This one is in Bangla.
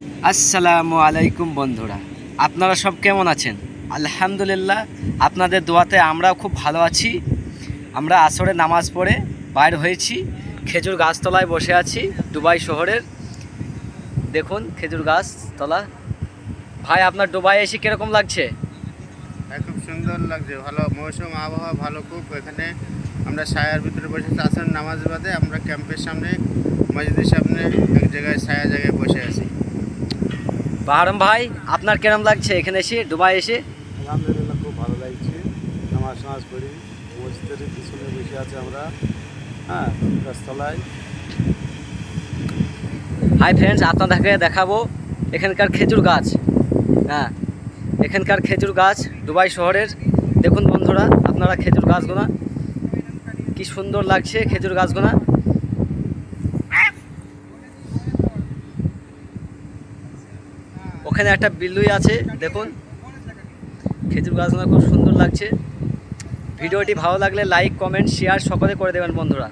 আসসালামু আলাইকুম বন্ধুরা, আপনারা সব কেমন আছেন? আলহামদুলিল্লাহ, আপনাদের দোয়াতে আমরাও খুব ভালো আছি। আমরা আসরে নামাজ পড়ে বাইর হয়েছি, খেজুর গাছতলায় বসে আছি দুবাই শহরের। দেখুন খেজুর গাছতলা। ভাই, আপনার দুবাই এসে কীরকম লাগছে? খুব সুন্দর লাগছে, ভালো মৌসুম, আবহাওয়া ভালো খুব। এখানে আমরা ছায়ার ভিতরে বসে আসর নামাজ বাদে আমরা ক্যাম্পের সামনে, মসজিদের সামনে এক জায়গায় ছায়া জায়গায় বসে আছি। বাহারম ভাই, আপনার কেরম লাগছে এখানে এসে, দুবাই এসে? আলহামদুলিল্লাহ, খুব ভালো লাগছে। নামাজ পড়ি, মসজিদের পিছনে বসে আছে আমরা, গাছতলায়। হাই ফ্রেন্ডস, আপনাদেরকে দেখাবো এখানকার খেজুর গাছ। এখানকার খেজুর গাছ দুবাই শহরের। দেখুন বন্ধুরা, আপনারা খেজুর গাছগুনা কি সুন্দর লাগছে, খেজুর গাছগুনা। ওখানে একটা বিল্লুই আছে, দেখুন খেজুর গাছগুলো খুব সুন্দর লাগছে। ভিডিওটি ভালো লাগলে লাইক, কমেন্ট, শেয়ার সকলে করে দেবেন বন্ধুরা।